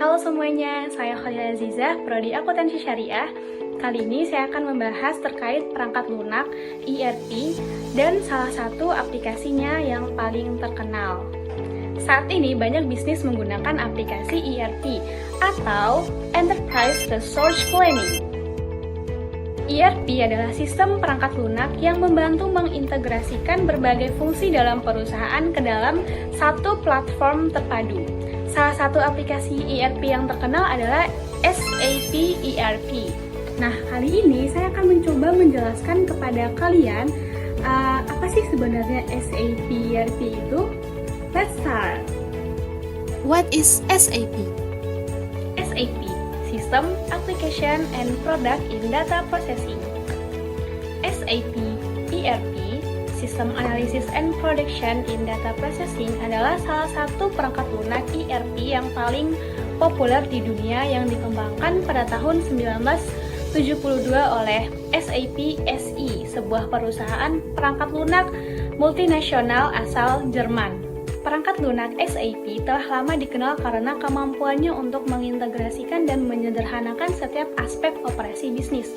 Halo semuanya, saya Khalila Azizah, Prodi Akuntansi Syariah. Kali ini saya akan membahas terkait perangkat lunak, ERP, dan salah satu aplikasinya yang paling terkenal. Saat ini banyak bisnis menggunakan aplikasi ERP atau Enterprise Resource Planning. ERP adalah sistem perangkat lunak yang membantu mengintegrasikan berbagai fungsi dalam perusahaan ke dalam satu platform terpadu. Salah satu aplikasi ERP yang terkenal adalah SAP ERP. Nah, kali ini saya akan mencoba menjelaskan kepada kalian apa sih sebenarnya SAP ERP itu. Let's start. What is SAP? SAP, System, Application, and Product in Data Processing. SAP ERP, System Analysis and Production in Data Processing adalah salah satu perangkat lunak ERP yang paling populer di dunia yang dikembangkan pada tahun 1972 oleh SAP SE, sebuah perusahaan perangkat lunak multinasional asal Jerman. Perangkat lunak SAP telah lama dikenal karena kemampuannya untuk mengintegrasikan dan menyederhanakan setiap aspek operasi bisnis.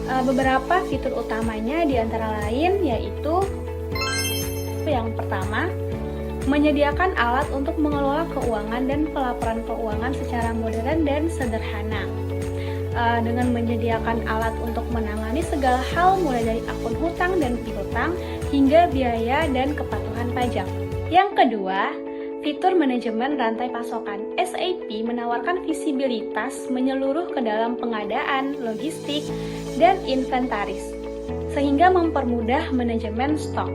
Beberapa fitur utamanya di antara lain yaitu yang pertama, menyediakan alat untuk mengelola keuangan dan pelaporan keuangan secara modern dan sederhana. Dengan menyediakan alat untuk menangani segala hal mulai dari akun hutang dan piutang hingga biaya dan kepatuhan pajak. Yang kedua, fitur manajemen rantai pasokan. SAP menawarkan visibilitas menyeluruh ke dalam pengadaan, logistik, dan inventaris, sehingga mempermudah manajemen stok.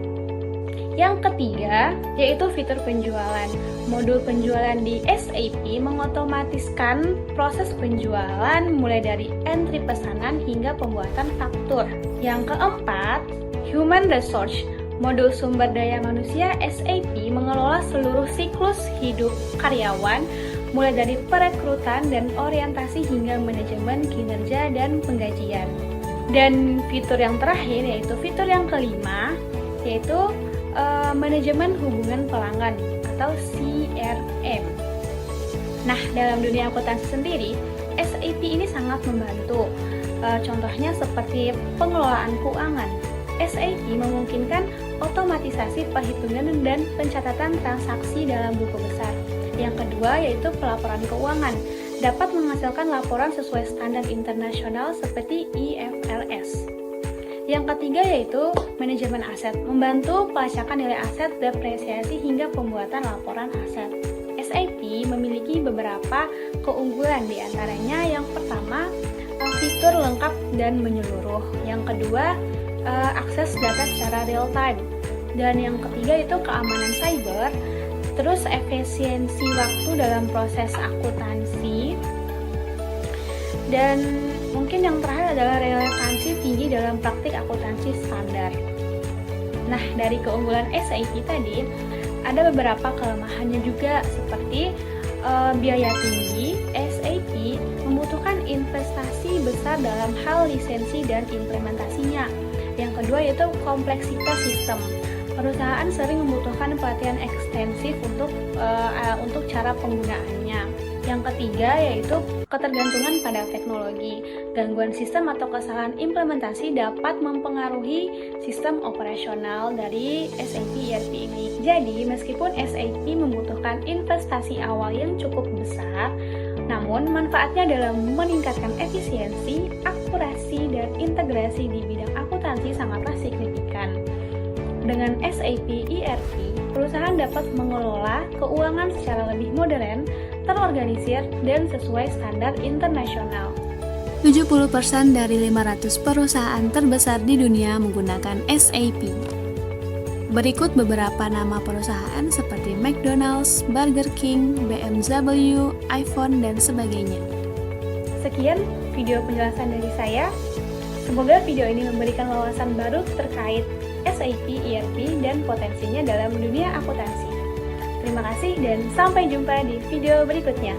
Yang ketiga, yaitu fitur penjualan. Modul penjualan di SAP mengotomatiskan proses penjualan mulai dari entry pesanan hingga pembuatan faktur. Yang keempat, human resource. Modul sumber daya manusia SAP mengelola seluruh siklus hidup karyawan, mulai dari perekrutan dan orientasi hingga manajemen kinerja dan penggajian. Dan fitur yang terakhir yaitu fitur yang kelima, yaitu manajemen hubungan pelanggan atau CRM. Nah, dalam dunia akuntansi sendiri, SAP ini sangat membantu. Contohnya seperti pengelolaan keuangan. SAP memungkinkan otomatisasi perhitungan dan pencatatan transaksi dalam buku besar. Yang kedua yaitu pelaporan keuangan, dapat menghasilkan laporan sesuai standar internasional seperti IFRS. Yang ketiga yaitu manajemen aset, membantu pelacakan nilai aset, depresiasi hingga pembuatan laporan aset. SAP memiliki beberapa keunggulan, di antaranya yang pertama, fitur lengkap dan menyeluruh. Yang kedua, akses data secara real time, dan yang ketiga itu keamanan cyber, terus efisiensi waktu dalam proses akuntansi, dan mungkin yang terakhir adalah relevansi tinggi dalam praktik akuntansi standar. Nah, dari keunggulan SAP tadi ada beberapa kelemahannya juga, seperti biaya tinggi. SAP membutuhkan investasi besar dalam hal lisensi dan implementasinya. Yang kedua yaitu kompleksitas sistem. Perusahaan sering membutuhkan pelatihan ekstensif untuk cara penggunaannya. Yang ketiga yaitu ketergantungan pada teknologi. Gangguan sistem atau kesalahan implementasi dapat mempengaruhi sistem operasional dari SAP ERP ini. Jadi, meskipun SAP membutuhkan investasi awal yang cukup besar, namun manfaatnya dalam meningkatkan efisiensi, akurasi, dan integrasi di bidang akuntansi sangatlah signifikan. Dengan SAP ERP, perusahaan dapat mengelola keuangan secara lebih modern, terorganisir, dan sesuai standar internasional. 70% dari 500 perusahaan terbesar di dunia menggunakan SAP. Berikut beberapa nama perusahaan seperti McDonald's, Burger King, BMW, iPhone, dan sebagainya. Sekian video penjelasan dari saya. Semoga video ini memberikan wawasan baru terkait SAP ERP dan potensinya dalam dunia akuntansi. Terima kasih dan sampai jumpa di video berikutnya.